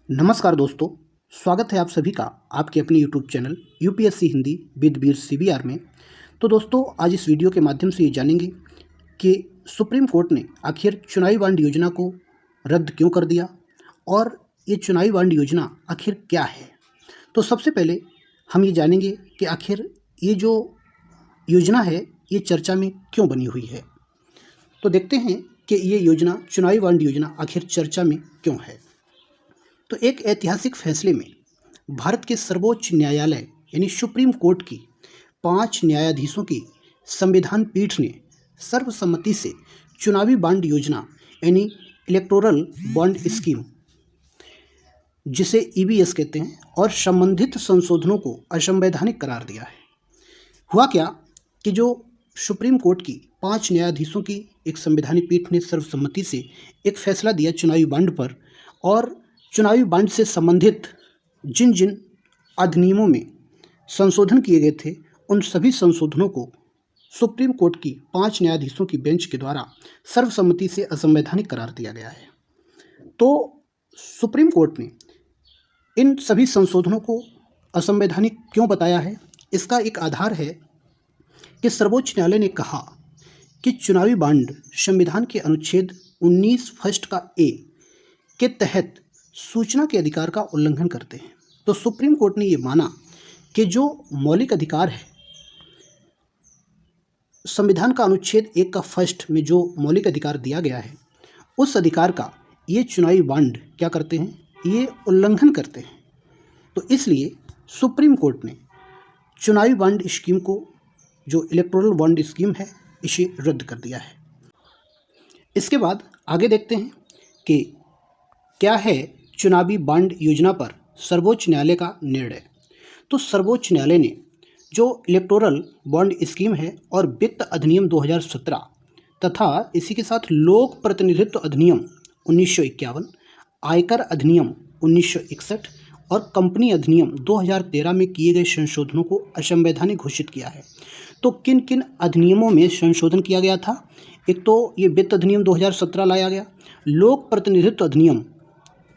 नमस्कार दोस्तों, स्वागत है आप सभी का आपके अपने YouTube channel UPSC Hindi with Veer CBR में। तो दोस्तों, आज इस वीडियो के माध्यम से ये जानेंगे कि सुप्रीम कोर्ट ने आखिर चुनावी बॉन्ड योजना को रद्द क्यों कर दिया और ये चुनावी बॉन्ड योजना आखिर क्या है। तो सबसे पहले हम ये जानेंगे कि आखिर ये जो योजना है ये चर्चा में क्यों बनी हुई है। तो देखते हैं कि ये योजना चुनावी बॉन्ड योजना आखिर चर्चा में क्यों है। तो एक ऐतिहासिक फैसले में भारत के सर्वोच्च न्यायालय यानी सुप्रीम कोर्ट की 5 न्यायाधीशों की संविधान पीठ ने सर्वसम्मति से चुनावी बॉन्ड योजना यानी इलेक्टोरल बॉन्ड स्कीम, जिसे ईबीएस कहते हैं, और संबंधित संशोधनों को असंवैधानिक करार दिया है। हुआ क्या कि जो सुप्रीम कोर्ट की 5 न्यायाधीशों की एक संवैधानिक पीठ ने सर्वसम्मति से एक फैसला दिया चुनावी बॉन्ड पर, और चुनावी बॉन्ड से संबंधित जिन जिन अधिनियमों में संशोधन किए गए थे उन सभी संशोधनों को सुप्रीम कोर्ट की 5 न्यायाधीशों की बेंच के द्वारा सर्वसम्मति से असंवैधानिक करार दिया गया है। तो सुप्रीम कोर्ट ने इन सभी संशोधनों को असंवैधानिक क्यों बताया है, इसका एक आधार है कि सर्वोच्च न्यायालय ने कहा कि चुनावी बॉन्ड संविधान के अनुच्छेद 19 फर्स्ट का ए के तहत सूचना के अधिकार का उल्लंघन करते हैं। तो सुप्रीम कोर्ट ने ये माना कि जो मौलिक अधिकार है, संविधान का अनुच्छेद 1 का फर्स्ट में जो मौलिक अधिकार दिया गया है, उस अधिकार का ये चुनावी बॉन्ड क्या करते हैं, ये उल्लंघन करते हैं। तो इसलिए सुप्रीम कोर्ट ने चुनावी बॉन्ड स्कीम को, जो इलेक्टोरल बॉन्ड स्कीम है, इसे रद्द कर दिया है। इसके बाद आगे देखते हैं कि क्या है चुनावी बॉन्ड योजना पर सर्वोच्च न्यायालय का निर्णय। तो सर्वोच्च न्यायालय ने जो इलेक्टोरल बॉन्ड स्कीम है और वित्त अधिनियम 2017 तथा इसी के साथ लोक प्रतिनिधित्व अधिनियम 1951, आयकर अधिनियम 1961 और कंपनी अधिनियम 2013 में किए गए संशोधनों को असंवैधानिक घोषित किया है। तो किन किन अधिनियमों में संशोधन किया गया था? एक तो ये वित्त अधिनियम 2017 लाया गया, लोक प्रतिनिधित्व अधिनियम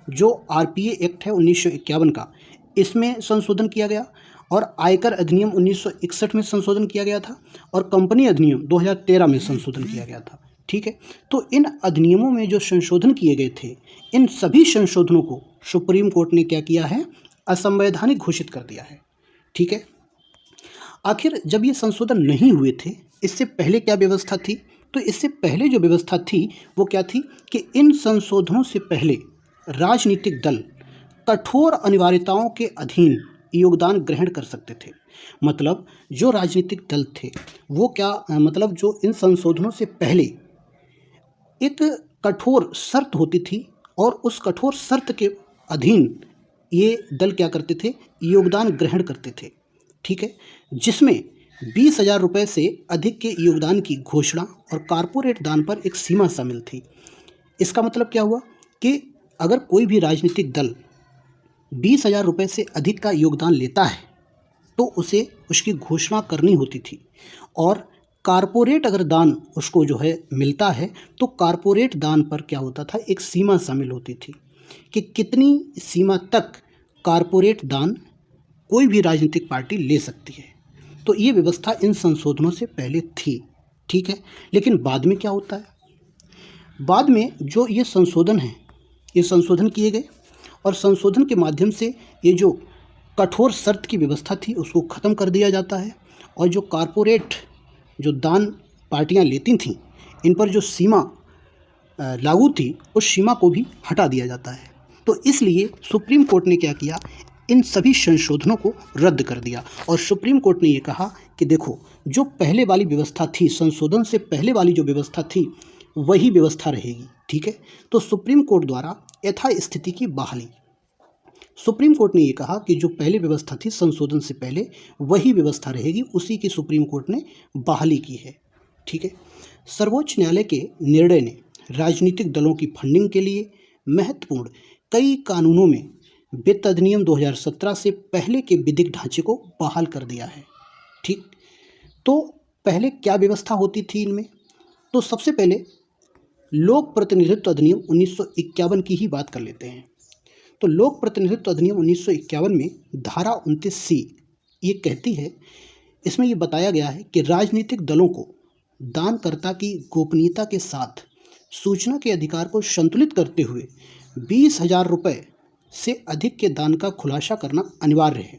जो आरपीए एक्ट है 1951 का, इसमें संशोधन किया गया, और आयकर अधिनियम 1961 में संशोधन किया गया था, और कंपनी अधिनियम 2013 में संशोधन किया गया था। ठीक है, तो इन अधिनियमों में जो संशोधन किए गए थे, इन सभी संशोधनों को सुप्रीम कोर्ट ने क्या किया है, असंवैधानिक घोषित कर दिया है। ठीक है, आखिर जब ये संशोधन नहीं हुए थे, इससे पहले क्या व्यवस्था थी? तो इससे पहले जो व्यवस्था थी वो क्या थी कि इन संशोधनों से पहले राजनीतिक दल कठोर अनिवार्यताओं के अधीन योगदान ग्रहण कर सकते थे। मतलब जो राजनीतिक दल थे वो क्या, मतलब जो इन संशोधनों से पहले एक कठोर शर्त होती थी, और उस कठोर शर्त के अधीन ये दल क्या करते थे, योगदान ग्रहण करते थे। ठीक है, जिसमें 20,000 रुपये से अधिक के योगदान की घोषणा और कारपोरेट दान पर एक सीमा शामिल थी। इसका मतलब क्या हुआ कि अगर कोई भी राजनीतिक दल 20,000 रुपये से अधिक का योगदान लेता है तो उसे उसकी घोषणा करनी होती थी, और कारपोरेट अगर दान उसको जो है मिलता है तो कारपोरेट दान पर क्या होता था, एक सीमा शामिल होती थी कि कितनी सीमा तक कारपोरेट दान कोई भी राजनीतिक पार्टी ले सकती है। तो ये व्यवस्था इन संशोधनों से पहले थी। ठीक है, लेकिन बाद में क्या होता है, बाद में जो ये संशोधन है, ये संशोधन किए गए, और संशोधन के माध्यम से ये जो कठोर शर्त की व्यवस्था थी उसको ख़त्म कर दिया जाता है, और जो कारपोरेट जो दान पार्टियां लेती थीं, इन पर जो सीमा लागू थी उस सीमा को भी हटा दिया जाता है। तो इसलिए सुप्रीम कोर्ट ने क्या किया, इन सभी संशोधनों को रद्द कर दिया, और सुप्रीम कोर्ट ने ये कहा कि देखो, जो पहले वाली व्यवस्था थी, संशोधन से पहले वाली जो व्यवस्था थी वही व्यवस्था रहेगी। ठीक है, तो सुप्रीम कोर्ट द्वारा यथास्थिति की बहाली, सुप्रीम कोर्ट ने ये कहा कि जो पहले व्यवस्था थी संशोधन से पहले वही व्यवस्था रहेगी, उसी की सुप्रीम कोर्ट ने बहाली की है। ठीक है, सर्वोच्च न्यायालय के निर्णय ने राजनीतिक दलों की फंडिंग के लिए महत्वपूर्ण कई कानूनों में वित्त अधिनियम 2017 से पहले के विधिक ढांचे को बहाल कर दिया है। ठीक, तो पहले क्या व्यवस्था होती थी इनमें? तो सबसे पहले लोक प्रतिनिधित्व अधिनियम 1951 की ही बात कर लेते हैं। तो लोक प्रतिनिधित्व अधिनियम 1951 में धारा 29C ये कहती है, इसमें ये बताया गया है कि राजनीतिक दलों को दानकर्ता की गोपनीयता के साथ सूचना के अधिकार को संतुलित करते हुए 20,000 रुपये से अधिक के दान का खुलासा करना अनिवार्य है।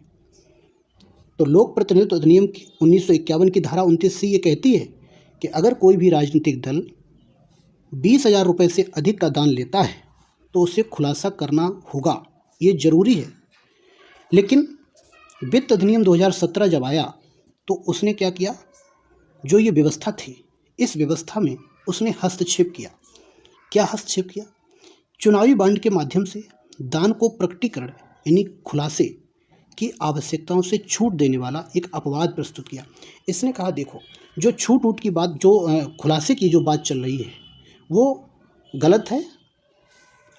तो लोक प्रतिनिधित्व अधिनियम 1951 की धारा 29C ये कहती है कि अगर कोई भी राजनीतिक दल 20,000 रुपये से अधिक का दान लेता है तो उसे खुलासा करना होगा, ये जरूरी है। लेकिन वित्त अधिनियम 2017 जब आया तो उसने क्या किया, जो ये व्यवस्था थी इस व्यवस्था में उसने हस्तक्षेप किया। क्या हस्तक्षेप किया? चुनावी बॉन्ड के माध्यम से दान को प्रकटीकरण यानी खुलासे की आवश्यकताओं से छूट देने वाला एक अपवाद प्रस्तुत किया। इसने कहा देखो, जो छूट की बात, जो खुलासे की जो बात चल रही है वो गलत है।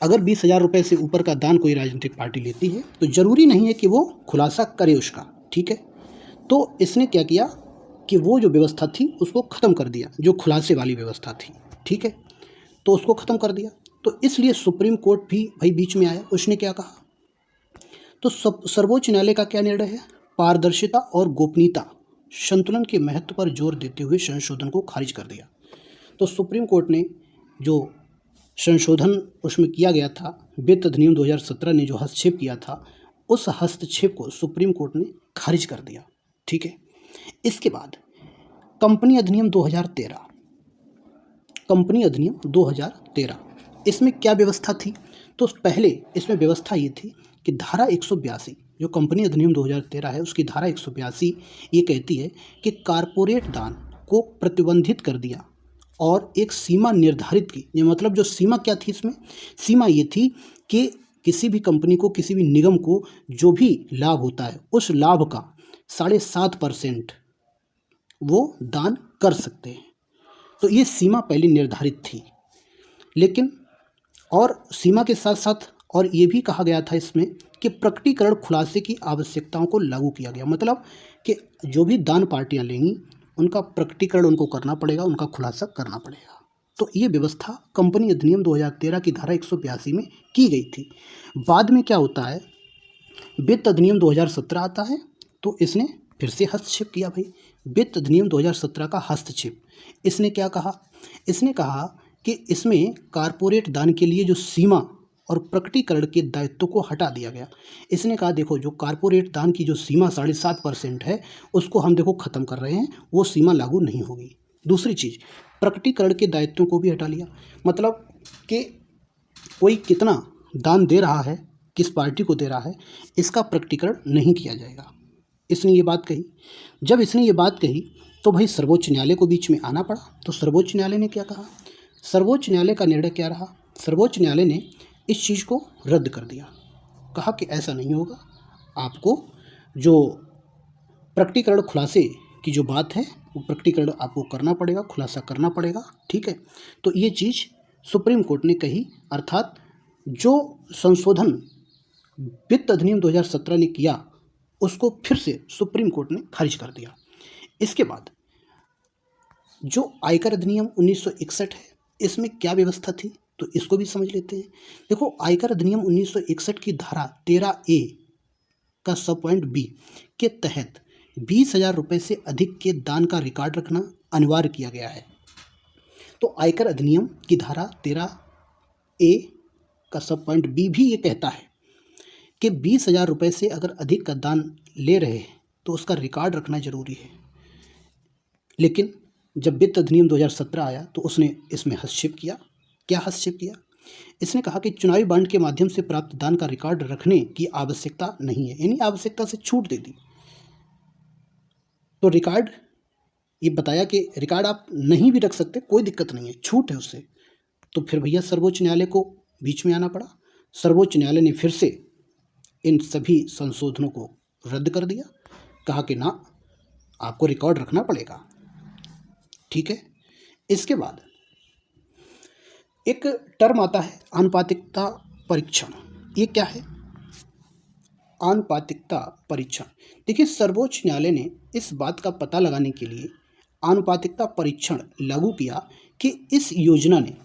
अगर 20,000 रुपये से ऊपर का दान कोई राजनीतिक पार्टी लेती है तो ज़रूरी नहीं है कि वो खुलासा करे उसका, ठीक है। तो इसने क्या किया कि वो जो व्यवस्था थी उसको ख़त्म कर दिया, जो खुलासे वाली व्यवस्था थी, ठीक है, तो उसको ख़त्म कर दिया। तो इसलिए सुप्रीम कोर्ट भी भाई बीच में आया। उसने क्या कहा, तो सर्वोच्च न्यायालय का क्या निर्णय है, पारदर्शिता और गोपनीयता संतुलन के महत्व पर जोर देते हुए संशोधन को खारिज कर दिया। तो सुप्रीम कोर्ट ने जो संशोधन उसमें किया गया था, वित्त अधिनियम 2017 ने जो हस्तक्षेप किया था, उस हस्तक्षेप को सुप्रीम कोर्ट ने खारिज कर दिया, ठीक है। इसके बाद कंपनी अधिनियम 2013, कंपनी अधिनियम 2013, इसमें क्या व्यवस्था थी? तो पहले इसमें व्यवस्था ये थी कि धारा 182, जो कंपनी अधिनियम 2013 है उसकी धारा 182 ये कहती है कि कारपोरेट दान को प्रतिबंधित कर दिया और एक सीमा निर्धारित की। ये मतलब जो सीमा क्या थी इसमें, सीमा ये थी कि किसी भी कंपनी को, किसी भी निगम को जो भी लाभ होता है उस लाभ का 7.5% वो दान कर सकते हैं। तो ये सीमा पहले निर्धारित थी। लेकिन और सीमा के साथ साथ और ये भी कहा गया था इसमें कि प्रकटीकरण खुलासे की आवश्यकताओं को लागू किया गया। मतलब कि जो भी दान पार्टियां लेंगी उनका प्रकटीकरण उनको करना पड़ेगा, उनका खुलासा करना पड़ेगा। तो ये व्यवस्था कंपनी अधिनियम 2013 की धारा 182 में की गई थी। बाद में क्या होता है, वित्त अधिनियम 2017 आता है तो इसने फिर से हस्तक्षेप किया। भाई वित्त अधिनियम 2017 का हस्तक्षेप, इसने क्या कहा, इसने कहा कि इसमें कारपोरेट दान के लिए जो सीमा और प्रकटीकरण के दायित्व को हटा दिया गया। इसने कहा देखो, जो कारपोरेट दान की जो सीमा 7.5% है उसको हम देखो ख़त्म कर रहे हैं, वो सीमा लागू नहीं होगी। दूसरी चीज़, प्रकटीकरण के दायित्वों को भी हटा लिया। मतलब कि कोई कितना दान दे रहा है, किस पार्टी को दे रहा है, इसका प्रकटीकरण नहीं किया जाएगा। इसने ये बात कही। जब इसने ये बात कही तो भाई सर्वोच्च न्यायालय को बीच में आना पड़ा। तो सर्वोच्च न्यायालय ने क्या कहा, सर्वोच्च न्यायालय का निर्णय क्या रहा, सर्वोच्च न्यायालय ने इस चीज़ को रद्द कर दिया। कहा कि ऐसा नहीं होगा, आपको जो प्रकटीकरण खुलासे की जो बात है वो प्रकटीकरण आपको करना पड़ेगा, खुलासा करना पड़ेगा, ठीक है। तो ये चीज़ सुप्रीम कोर्ट ने कही, अर्थात जो संशोधन वित्त अधिनियम 2017 ने किया उसको फिर से सुप्रीम कोर्ट ने खारिज कर दिया। इसके बाद जो आयकर अधिनियम 1961 है, इसमें क्या व्यवस्था थी तो इसको भी समझ लेते हैं। देखो, आयकर अधिनियम 1961 की धारा 13A का सब पॉइंट B के तहत 20,000 रुपये से अधिक के दान का रिकॉर्ड रखना अनिवार्य किया गया है। तो आयकर अधिनियम की धारा 13A का सब पॉइंट B भी ये कहता है कि 20,000 रुपये से अगर अधिक का दान ले रहे हैं तो उसका रिकॉर्ड रखना जरूरी है। लेकिन जब वित्त अधिनियम 2017 आया तो उसने इसमें हस्तक्षेप किया। क्या हस्तक्षेप किया? इसने कहा कि चुनावी बॉन्ड के माध्यम से प्राप्त दान का रिकॉर्ड रखने की आवश्यकता नहीं है, यानी आवश्यकता से छूट दे दी। तो रिकॉर्ड ये बताया कि रिकॉर्ड आप नहीं भी रख सकते, कोई दिक्कत नहीं है, छूट है उससे। तो फिर भैया सर्वोच्च न्यायालय को बीच में आना पड़ा। सर्वोच्च न्यायालय ने फिर से इन सभी संशोधनों को रद्द कर दिया। कहा कि ना, आपको रिकॉर्ड रखना पड़ेगा, ठीक है। इसके बाद एक टर्म आता है आनुपातिकता परीक्षण। ये क्या है? आनुपातिकता परीक्षण। देखिए, सर्वोच्च न्यायालय ने इस बात का पता लगाने के लिए आनुपातिकता परीक्षण लागू किया कि इस योजना ने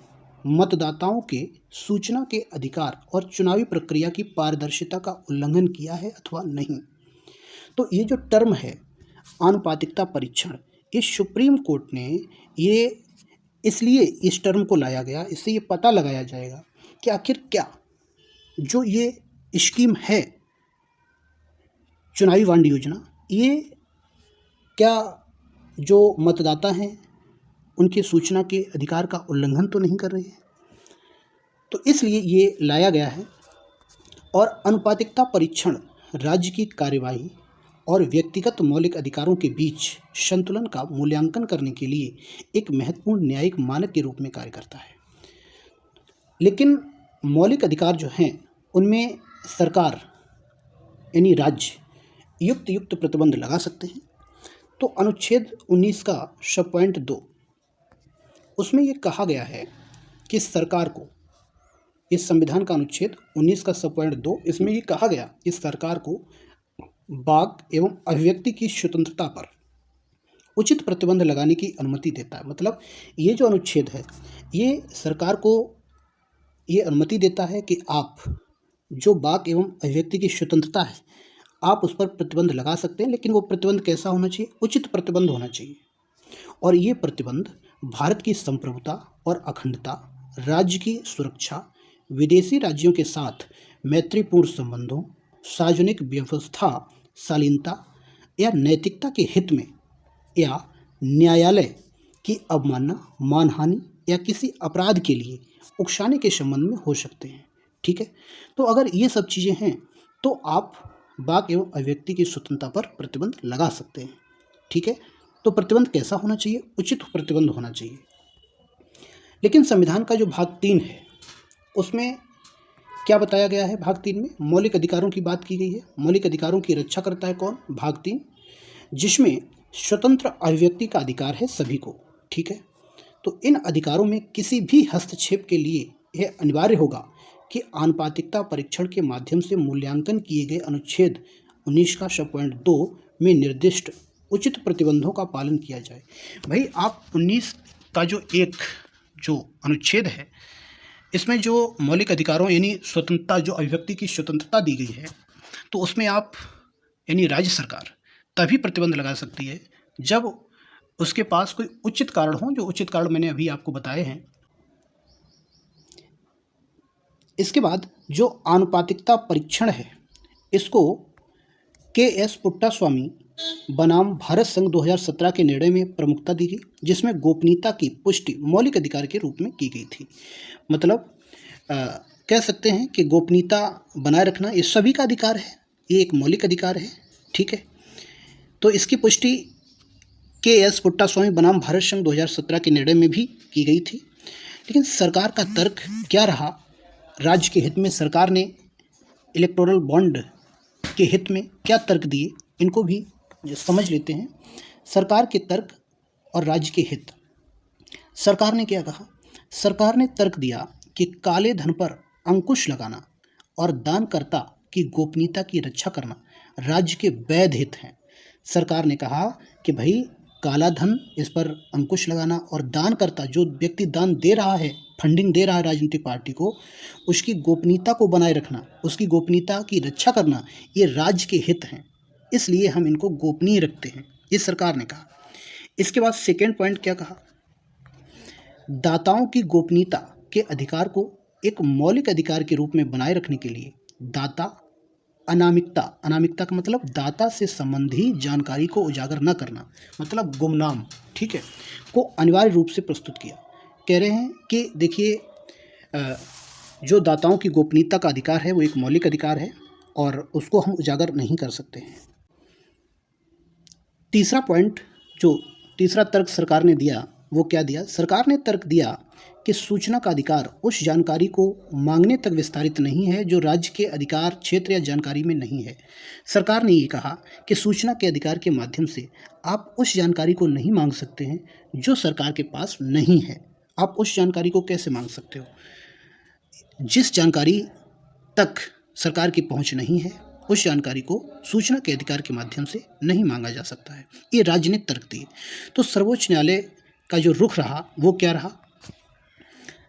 मतदाताओं के सूचना के अधिकार और चुनावी प्रक्रिया की पारदर्शिता का उल्लंघन किया है अथवा नहीं। तो ये जो टर्म है आनुपातिकता परीक्षण, ये सुप्रीम कोर्ट ने ये इसलिए इस टर्म को लाया गया, इससे ये पता लगाया जाएगा कि आखिर क्या जो ये स्कीम है चुनावी बांड योजना, ये क्या जो मतदाता हैं उनके सूचना के अधिकार का उल्लंघन तो नहीं कर रही है। तो इसलिए ये लाया गया है। और अनुपातिकता परीक्षण राज्य की कार्यवाही और व्यक्तिगत मौलिक अधिकारों के बीच संतुलन का मूल्यांकन करने के लिए एक महत्वपूर्ण न्यायिक मानक के रूप में कार्य करता है। लेकिन मौलिक अधिकार जो हैं उनमें सरकार यानी राज्य युक्त प्रतिबंध लगा सकते हैं। तो अनुच्छेद 19 का सब पॉइंट 2 उसमें ये कहा गया है कि सरकार को, इस संविधान का अनुच्छेद 19 का सब पॉइंट 2, इसमें ये कहा गया कि सरकार को वाक एवं अभिव्यक्ति की स्वतंत्रता पर उचित प्रतिबंध लगाने की अनुमति देता है। मतलब ये जो अनुच्छेद है ये सरकार को ये अनुमति देता है कि आप जो वाक एवं अभिव्यक्ति की स्वतंत्रता है आप उस पर प्रतिबंध लगा सकते हैं, लेकिन वो प्रतिबंध कैसा होना चाहिए? उचित प्रतिबंध होना चाहिए। और ये प्रतिबंध भारत की संप्रभुता और अखंडता, राज्य की सुरक्षा, विदेशी राज्यों के साथ मैत्रीपूर्ण संबंधों, सार्वजनिक व्यवस्था शालीनता या नैतिकता के हित में या न्यायालय की अवमानना, मानहानि या किसी अपराध के लिए उकसाने के संबंध में हो सकते हैं। ठीक है, तो अगर ये सब चीज़ें हैं तो आप वाक एवं अभिव्यक्ति की स्वतंत्रता पर प्रतिबंध लगा सकते हैं। ठीक है, तो प्रतिबंध कैसा होना चाहिए? उचित प्रतिबंध होना चाहिए। लेकिन संविधान का जो भाग 3 है उसमें क्या बताया गया है? भाग 3 में मौलिक अधिकारों की बात की गई है। मौलिक अधिकारों की रक्षा करता है कौन? भाग 3, जिसमें स्वतंत्र अभिव्यक्ति का अधिकार है सभी को। ठीक है, तो इन अधिकारों में किसी भी हस्तक्षेप के लिए यह अनिवार्य होगा कि आनुपातिकता परीक्षण के माध्यम से मूल्यांकन किए गए अनुच्छेद 19 का सब पॉइंट 2 में निर्दिष्ट उचित प्रतिबंधों का पालन किया जाए। भाई आप 19 का जो अनुच्छेद है इसमें जो मौलिक अधिकारों यानी स्वतंत्रता, जो अभिव्यक्ति की स्वतंत्रता दी गई है, तो उसमें आप यानी राज्य सरकार तभी प्रतिबंध लगा सकती है जब उसके पास कोई उचित कारण हो, जो उचित कारण मैंने अभी आपको बताए हैं। इसके बाद जो आनुपातिकता परीक्षण है इसको के.एस. पुट्टास्वामी बनाम भारत संघ 2017 के निर्णय में प्रमुखता दी गई, जिसमें गोपनीयता की पुष्टि मौलिक अधिकार के रूप में की गई थी। मतलब कह सकते हैं कि गोपनीयता बनाए रखना ये सभी का अधिकार है, ये एक मौलिक अधिकार है। ठीक है, तो इसकी पुष्टि के.एस. पुट्टास्वामी बनाम भारत संघ 2017 के निर्णय में भी की गई थी। लेकिन सरकार का तर्क क्या रहा? राज्य के हित में सरकार ने इलेक्टोरल बॉन्ड के हित में क्या तर्क दिए, इनको भी समझ लेते हैं। सरकार के तर्क और राज्य के हित। सरकार ने क्या कहा? सरकार ने तर्क दिया कि काले धन पर अंकुश लगाना और दानकर्ता की गोपनीयता की रक्षा करना राज्य के वैध हित हैं। सरकार ने कहा कि भाई काला धन, इस पर अंकुश लगाना और दानकर्ता, जो व्यक्ति दान दे रहा है, फंडिंग दे रहा है राजनीतिक पार्टी को, उसकी गोपनीयता को बनाए रखना, उसकी गोपनीयता की रक्षा करना, ये राज्य के हित हैं, इसलिए हम इनको गोपनीय रखते हैं, ये सरकार ने कहा। इसके बाद सेकेंड पॉइंट क्या कहा? दाताओं की गोपनीयता के अधिकार को एक मौलिक अधिकार के रूप में बनाए रखने के लिए दाता अनामिकता का मतलब दाता से संबंधी जानकारी को उजागर न करना, मतलब गुमनाम, ठीक है, को अनिवार्य रूप से प्रस्तुत किया। कह रहे हैं कि देखिए जो दाताओं की गोपनीयता का अधिकार है वो एक मौलिक अधिकार है और उसको हम उजागर नहीं कर सकते हैं। तीसरा पॉइंट, जो तीसरा तर्क सरकार ने दिया वो क्या दिया? सरकार ने तर्क दिया कि सूचना का अधिकार उस जानकारी को मांगने तक विस्तारित नहीं है जो राज्य के अधिकार क्षेत्र या जानकारी में नहीं है। सरकार ने ये कहा कि सूचना के अधिकार के माध्यम से आप उस जानकारी को नहीं मांग सकते हैं जो सरकार के पास नहीं है। आप उस जानकारी को कैसे मांग सकते हो? जिस जानकारी तक सरकार की पहुंच नहीं है उस जानकारी को सूचना के अधिकार के माध्यम से नहीं मांगा जा सकता है। ये राज्य ने तर्क दिए। तो सर्वोच्च न्यायालय का जो रुख रहा वो क्या रहा?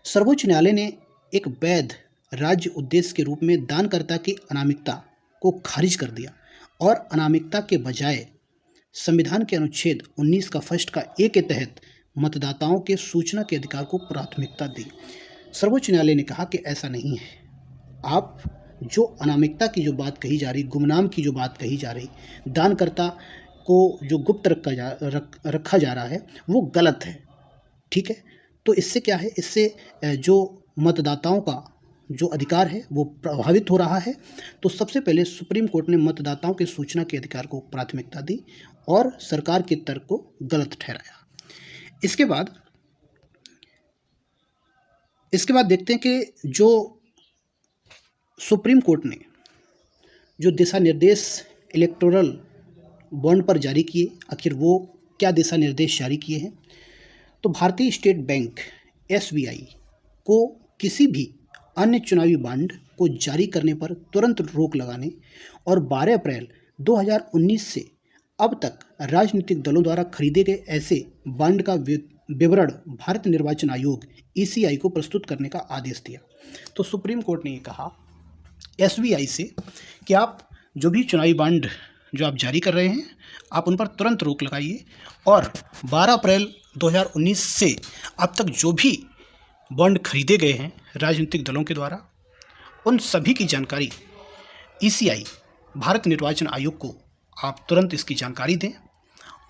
सर्वोच्च न्यायालय ने एक वैध राज्य उद्देश्य के रूप में दानकर्ता की अनामिकता को खारिज कर दिया और अनामिकता के बजाय संविधान के अनुच्छेद 19 का फर्स्ट का ए के तहत मतदाताओं के सूचना के अधिकार को प्राथमिकता दी। सर्वोच्च न्यायालय ने कहा कि ऐसा नहीं है। आप जो अनामिकता की जो बात कही जा रही, गुमनाम की जो बात कही जा रही, दानकर्ता को जो गुप्त रखा जा रहा है, वो गलत है। ठीक है, तो इससे क्या है, इससे जो मतदाताओं का जो अधिकार है वो प्रभावित हो रहा है। तो सबसे पहले सुप्रीम कोर्ट ने मतदाताओं के सूचना के अधिकार को प्राथमिकता दी और सरकार के तर्क को गलत ठहराया। इसके बाद देखते हैं कि जो सुप्रीम कोर्ट ने जो दिशा निर्देश इलेक्टोरल बॉन्ड पर जारी किए, आखिर वो क्या दिशा निर्देश जारी किए हैं। तो भारतीय स्टेट बैंक SBI को किसी भी अन्य चुनावी बॉन्ड को जारी करने पर तुरंत रोक लगाने और 12 अप्रैल 2019 से अब तक राजनीतिक दलों द्वारा खरीदे गए ऐसे बॉन्ड का विवरण भारत निर्वाचन आयोग ECI को प्रस्तुत करने का आदेश दिया। तो सुप्रीम कोर्ट ने ये कहा SBI से कि आप जो भी चुनावी बॉन्ड जो आप जारी कर रहे हैं, आप उन पर तुरंत रोक लगाइए और 12 अप्रैल 2019 से अब तक जो भी बॉन्ड खरीदे गए हैं राजनीतिक दलों के द्वारा, उन सभी की जानकारी ECI भारत निर्वाचन आयोग को आप तुरंत इसकी जानकारी दें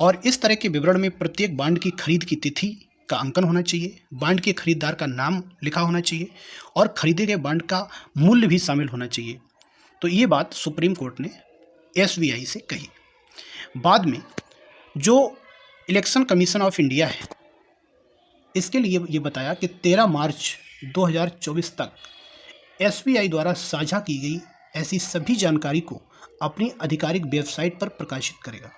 और इस तरह के विवरण में प्रत्येक बॉन्ड की खरीद की तिथि का अंकन होना चाहिए, बॉन्ड के खरीदार का नाम लिखा होना चाहिए और खरीदे गए बॉन्ड का मूल्य भी शामिल होना चाहिए। तो ये बात सुप्रीम कोर्ट ने SBI से कही। बाद में जो इलेक्शन कमीशन ऑफ इंडिया है, इसके लिए ये बताया कि 13 मार्च 2024 तक SBI द्वारा साझा की गई ऐसी सभी जानकारी को अपनी आधिकारिक वेबसाइट पर प्रकाशित करेगा।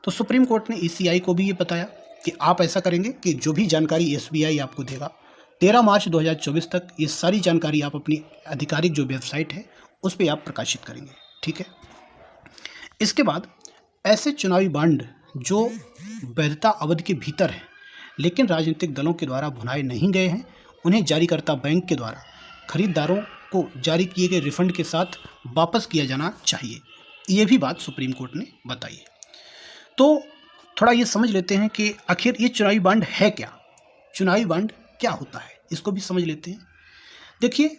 तो सुप्रीम कोर्ट ने ECI को भी ये बताया कि आप ऐसा करेंगे कि जो भी जानकारी SBI आपको देगा 13 मार्च 2024 तक ये सारी जानकारी आप अपनी आधिकारिक जो वेबसाइट है उस पर आप प्रकाशित करेंगे। ठीक है, इसके बाद ऐसे चुनावी बॉन्ड जो वैधता अवधि के भीतर है लेकिन राजनीतिक दलों के द्वारा भुनाए नहीं गए हैं, उन्हें जारीकर्ता बैंक के द्वारा खरीदारों को जारी किए गए रिफंड के साथ वापस किया जाना चाहिए। ये भी बात सुप्रीम कोर्ट ने बताई है। तो थोड़ा ये समझ लेते हैं कि आखिर ये चुनावी बॉन्ड है क्या, चुनावी बॉन्ड क्या होता है, इसको भी समझ लेते हैं। देखिए,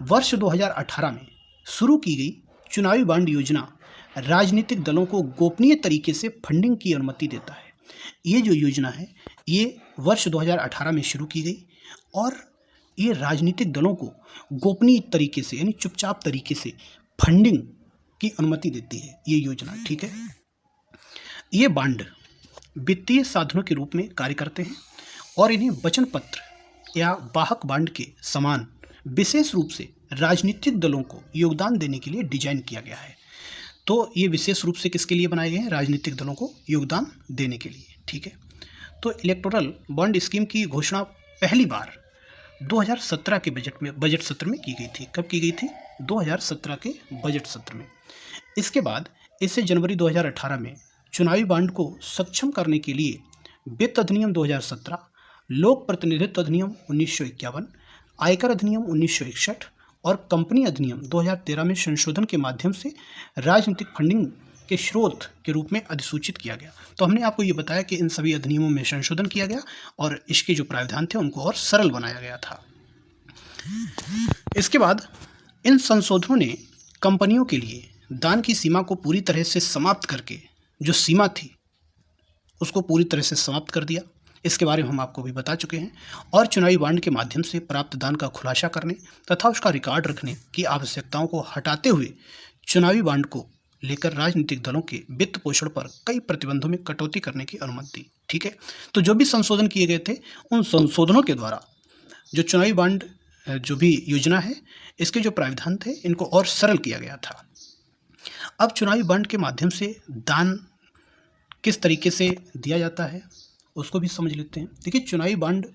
वर्ष 2018 में शुरू की गई चुनावी बॉन्ड योजना राजनीतिक दलों को गोपनीय तरीके से फंडिंग की अनुमति देता है। ये जो योजना है ये वर्ष 2018 में शुरू की गई और ये राजनीतिक दलों को गोपनीय तरीके से यानी चुपचाप तरीके से फंडिंग की अनुमति देती है ये योजना। ठीक है, ये बॉन्ड वित्तीय साधनों के रूप में कार्य करते हैं और इन्हें वचन पत्र या वाहक बॉन्ड के समान विशेष रूप से राजनीतिक दलों को योगदान देने के लिए डिजाइन किया गया है। तो ये विशेष रूप से किसके लिए बनाए गए हैं, राजनीतिक दलों को योगदान देने के लिए। ठीक है, तो इलेक्टोरल बॉन्ड स्कीम की घोषणा पहली बार 2017 के बजट सत्र में की गई थी। कब की गई थी? 2017 के बजट सत्र में। इसके बाद इसे जनवरी 2018 में चुनावी बॉन्ड को सक्षम करने के लिए वित्त अधिनियम 2017, लोक प्रतिनिधित्व अधिनियम 1951, आयकर अधिनियम 1961 और कंपनी अधिनियम 2013 में संशोधन के माध्यम से राजनीतिक फंडिंग के स्रोत के रूप में अधिसूचित किया गया। तो हमने आपको ये बताया कि इन सभी अधिनियमों में संशोधन किया गया और इसके जो प्रावधान थे उनको और सरल बनाया गया था। इसके बाद इन संशोधनों ने कंपनियों के लिए दान की सीमा को पूरी तरह से समाप्त करके, जो सीमा थी उसको पूरी तरह से समाप्त कर दिया। इसके बारे में हम आपको भी बता चुके हैं। और चुनावी बॉन्ड के माध्यम से प्राप्त दान का खुलासा करने तथा उसका रिकॉर्ड रखने की आवश्यकताओं को हटाते हुए चुनावी बॉन्ड को लेकर राजनीतिक दलों के वित्त पोषण पर कई प्रतिबंधों में कटौती करने की अनुमति दी। ठीक है, तो जो भी संशोधन किए गए थे उन संशोधनों के द्वारा जो चुनावी बॉन्ड जो भी योजना है इसके जो प्रावधान थे इनको और सरल किया गया था। अब चुनावी बॉन्ड के माध्यम से दान किस तरीके से दिया जाता है उसको भी समझ लेते हैं। देखिए, चुनावी बॉन्ड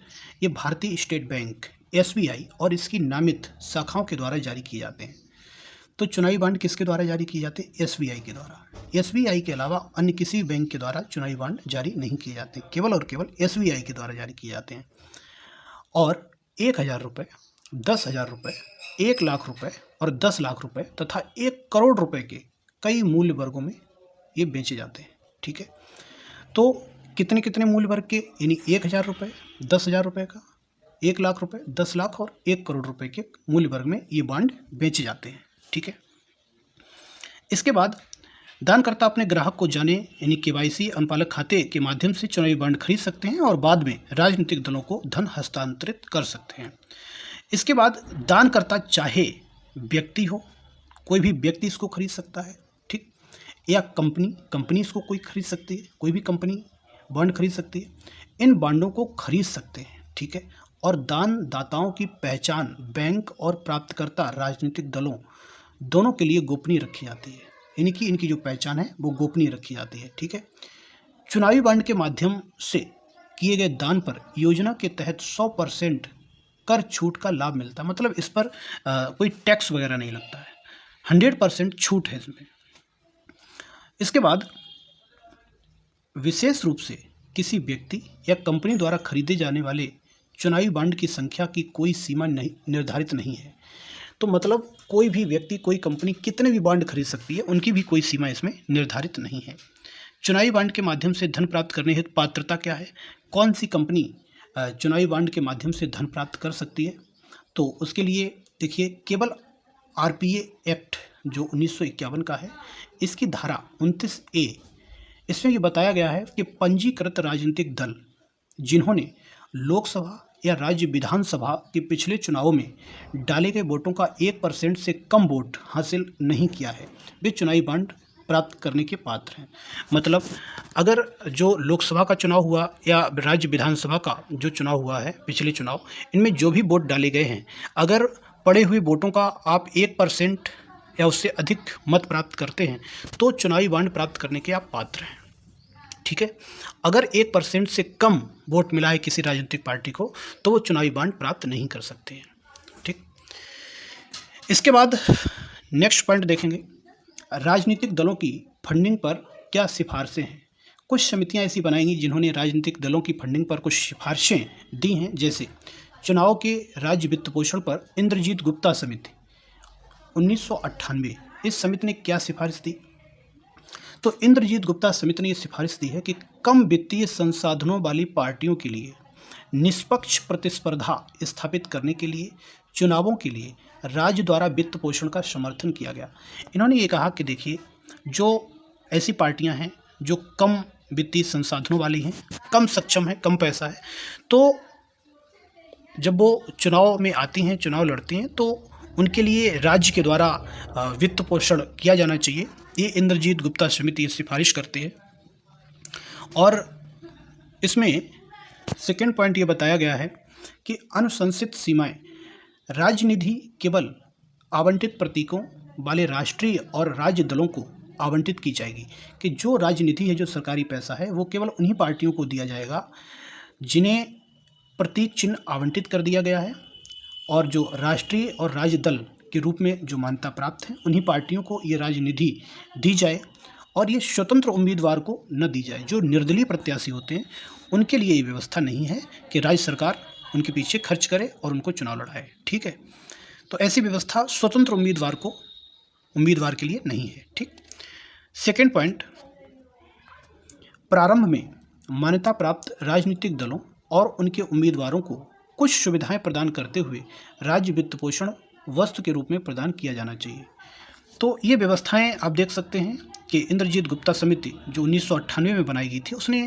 ये भारतीय स्टेट बैंक SBI और इसकी नामित शाखाओं के द्वारा जारी किए जाते हैं। तो चुनावी बॉन्ड किसके द्वारा जारी किए जाते हैं? SBI के द्वारा। SBI के अलावा अन्य किसी बैंक के द्वारा चुनावी बॉन्ड जारी नहीं किए जाते, केवल और केवल SBI के द्वारा जारी किए जाते हैं। और 1,000 रुपये, 10,000 रुपये, 1,00,000 रुपये और 10,00,000 रुपये तथा 1 करोड़ रुपये के कई मूल्य वर्गों में ये बेचे जाते हैं। ठीक है, तो कितने कितने मूल्य वर्ग के, यानी 1,000 रुपये, 10,000 रुपये का, 1,00,000 रुपये, 10,00,000 और 1 करोड़ रुपये के मूल्य वर्ग में ये बॉन्ड बेचे जाते हैं। ठीक है, इसके बाद दानकर्ता अपने ग्राहक को जाने यानी केवाईसी अनुपालक खाते के माध्यम से चुनावी बॉन्ड खरीद सकते हैं और बाद में राजनीतिक दलों को धन हस्तांतरित कर सकते हैं। इसके बाद दानकर्ता चाहे व्यक्ति हो, कोई भी व्यक्ति इसको खरीद सकता है, ठीक, या कंपनी इसको कोई खरीद सकती है, कोई भी कंपनी बॉन्ड खरीद सकती है। इन बॉन्डों को खरीद सकते हैं, ठीक है, और दानदाताओं की पहचान बैंक और प्राप्तकर्ता राजनीतिक दलों दोनों के लिए गोपनीय रखी जाती है, यानी कि इनकी जो पहचान है वो गोपनीय रखी जाती है। ठीक है, चुनावी बॉन्ड के माध्यम से किए गए दान पर योजना के तहत 100% कर छूट का लाभ मिलता है, मतलब इस पर कोई टैक्स वगैरह नहीं लगता है, 100% छूट है इसमें। इसके बाद विशेष रूप से किसी व्यक्ति या कंपनी द्वारा खरीदे जाने वाले चुनावी बॉन्ड की संख्या की कोई सीमा नहीं निर्धारित नहीं है। तो मतलब कोई भी व्यक्ति, कोई कंपनी कितने भी बॉन्ड खरीद सकती है, उनकी भी कोई सीमा इसमें निर्धारित नहीं है। चुनावी बॉन्ड के माध्यम से धन प्राप्त करने हेतु पात्रता क्या है, कौन सी कंपनी चुनावी बॉन्ड के माध्यम से धन प्राप्त कर सकती है, तो उसके लिए देखिए केवल आरपीए एक्ट जो 1951 का है, इसकी धारा 29A, इसमें ये बताया गया है कि पंजीकृत राजनीतिक दल जिन्होंने लोकसभा या राज्य विधानसभा के पिछले चुनावों में डाले गए वोटों का 1% से कम वोट हासिल नहीं किया है, वे चुनावी बॉन्ड प्राप्त करने के पात्र हैं। मतलब अगर जो लोकसभा का चुनाव हुआ या राज्य विधानसभा का जो चुनाव हुआ है, पिछले चुनाव, इनमें जो भी वोट डाले गए हैं, अगर पड़े हुए वोटों का आप 1% या उससे अधिक मत प्राप्त करते हैं तो चुनावी बॉन्ड प्राप्त करने के आप पात्र हैं। ठीक है, अगर 1% से कम वोट मिला है किसी राजनीतिक पार्टी को तो वो चुनावी बॉन्ड प्राप्त नहीं कर सकते हैं। ठीक, इसके बाद नेक्स्ट पॉइंट देखेंगे, राजनीतिक दलों की फंडिंग पर क्या सिफारिशें हैं। कुछ समितियां ऐसी बनाएंगी जिन्होंने राजनीतिक दलों की फंडिंग पर कुछ सिफारिशें दी हैं, जैसे चुनाव के राज्य वित्त पोषण पर इंद्रजीत गुप्ता समिति 1998, इस समिति ने क्या सिफारिश दी, तो इंद्रजीत गुप्ता समिति ने यह सिफारिश दी है कि कम वित्तीय संसाधनों वाली पार्टियों के लिए निष्पक्ष प्रतिस्पर्धा स्थापित करने के लिए चुनावों के लिए राज्य द्वारा वित्त पोषण का समर्थन किया गया। इन्होंने ये कहा कि देखिए, जो ऐसी पार्टियां हैं जो कम वित्तीय संसाधनों वाली हैं, कम सक्षम है, कम पैसा है, तो जब वो चुनाव में आती हैं, चुनाव लड़ती हैं, तो उनके लिए राज्य के द्वारा वित्त पोषण किया जाना चाहिए। ये इंद्रजीत गुप्ता समिति सिफारिश करती है। और इसमें सेकेंड पॉइंट ये बताया गया है कि अनुशंसित सीमाएं राज्य निधि केवल आवंटित प्रतीकों वाले राष्ट्रीय और राज्य दलों को आवंटित की जाएगी, कि जो राज्य निधि है, जो सरकारी पैसा है, वो केवल उन्हीं पार्टियों को दिया जाएगा जिन्हें प्रतीक चिन्ह आवंटित कर दिया गया है, और जो राष्ट्रीय और राज्य दल के रूप में जो मान्यता प्राप्त है, उन्हीं पार्टियों को ये राजनिधि दी जाए, और ये स्वतंत्र उम्मीदवार को न दी जाए। जो निर्दलीय प्रत्याशी होते हैं उनके लिए ये व्यवस्था नहीं है कि राज्य सरकार उनके पीछे खर्च करे और उनको चुनाव लड़ाए। ठीक है, तो ऐसी व्यवस्था स्वतंत्र उम्मीदवार के लिए नहीं है। ठीक, सेकेंड पॉइंट, प्रारंभ में मान्यता प्राप्त राजनीतिक दलों और उनके उम्मीदवारों को कुछ सुविधाएं प्रदान करते हुए राज्य वित्त पोषण वस्तु के रूप में प्रदान किया जाना चाहिए। तो ये व्यवस्थाएं आप देख सकते हैं कि इंद्रजीत गुप्ता समिति जो 1998 में बनाई गई थी, उसने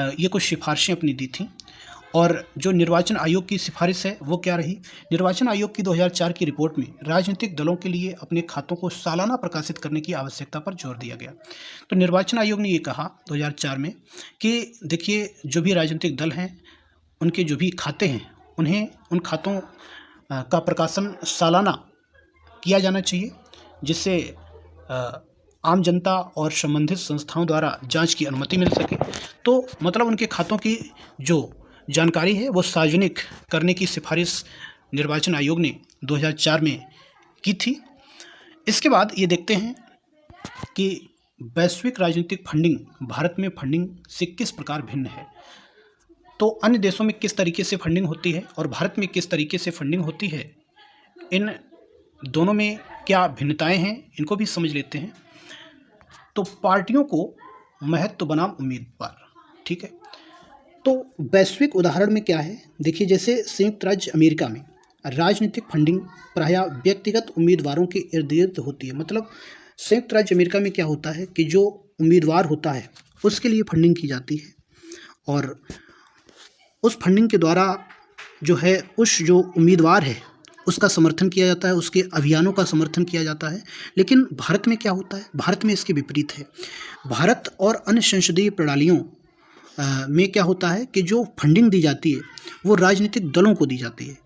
ये कुछ सिफारिशें अपनी दी थी। और जो निर्वाचन आयोग की सिफारिश है वो क्या रही, निर्वाचन आयोग की 2004 की रिपोर्ट में राजनीतिक दलों के लिए अपने खातों को सालाना प्रकाशित करने की आवश्यकता पर जोर दिया गया। तो निर्वाचन आयोग ने ये कहा 2004 में कि देखिए, जो भी राजनीतिक दल हैं उनके जो भी खाते हैं, उन्हें उन खातों का प्रकाशन सालाना किया जाना चाहिए, जिससे आम जनता और संबंधित संस्थाओं द्वारा जांच की अनुमति मिल सके। तो मतलब उनके खातों की जो जानकारी है वो सार्वजनिक करने की सिफारिश निर्वाचन आयोग ने 2004 में की थी। इसके बाद ये देखते हैं कि वैश्विक राजनीतिक फंडिंग भारत में फंडिंग से किस प्रकार भिन्न है। तो अन्य देशों में किस तरीके से फंडिंग होती है और भारत में किस तरीके से फंडिंग होती है, इन दोनों में क्या भिन्नताएं हैं, इनको भी समझ लेते हैं। तो पार्टियों को महत्व बनाम उम्मीदवार, ठीक है। तो वैश्विक उदाहरण में क्या है, देखिए जैसे संयुक्त राज्य अमेरिका में राजनीतिक फंडिंग प्रायः व्यक्तिगत उम्मीदवारों के इर्द गिर्द होती है। मतलब संयुक्त राज्य अमेरिका में क्या होता है कि जो उम्मीदवार होता है उसके लिए फंडिंग की जाती है और उस फंडिंग के द्वारा जो है उस जो उम्मीदवार है उसका समर्थन किया जाता है, उसके अभियानों का समर्थन किया जाता है। लेकिन भारत में क्या होता है, भारत में इसके विपरीत है। भारत और अन्य संसदीय प्रणालियों में क्या होता है कि जो फंडिंग दी जाती है वो राजनीतिक दलों को दी जाती है,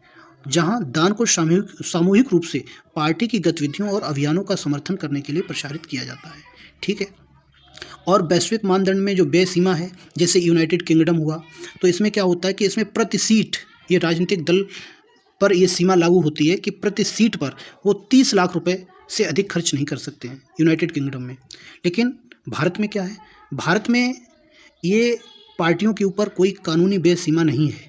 जहां दान को सामूहिक रूप से पार्टी की गतिविधियों और अभियानों का समर्थन करने के लिए प्रसारित किया जाता है, ठीक है। और वैश्विक मानदंड में जो व्यय सीमा है, जैसे यूनाइटेड किंगडम हुआ, तो इसमें क्या होता है कि इसमें प्रति सीट ये राजनीतिक दल पर ये सीमा लागू होती है कि प्रति सीट पर वो 30 लाख रुपए से अधिक खर्च नहीं कर सकते हैं यूनाइटेड किंगडम में। लेकिन भारत में क्या है, भारत में ये पार्टियों के ऊपर कोई कानूनी व्यय सीमा नहीं है।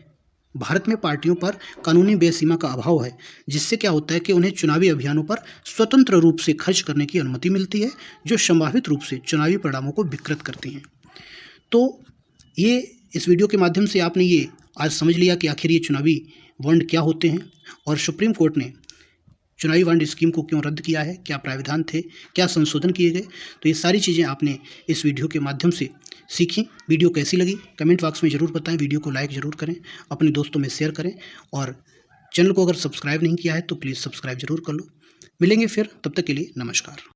भारत में पार्टियों पर कानूनी व्यय सीमा का अभाव है, जिससे क्या होता है कि उन्हें चुनावी अभियानों पर स्वतंत्र रूप से खर्च करने की अनुमति मिलती है, जो संभावित रूप से चुनावी परिणामों को विकृत करती हैं। तो ये इस वीडियो के माध्यम से आपने ये आज समझ लिया कि आखिर ये चुनावी बॉन्ड क्या होते हैं और सुप्रीम कोर्ट ने चुनावी बॉन्ड स्कीम को क्यों रद्द किया है, क्या प्राविधान थे, क्या संशोधन किए गए। तो ये सारी चीज़ें आपने इस वीडियो के माध्यम से सीखी। वीडियो कैसी लगी कमेंट बॉक्स में ज़रूर बताएं, वीडियो को लाइक ज़रूर करें, अपने दोस्तों में शेयर करें और चैनल को अगर सब्सक्राइब नहीं किया है तो प्लीज़ सब्सक्राइब ज़रूर कर लो। मिलेंगे फिर, तब तक के लिए नमस्कार।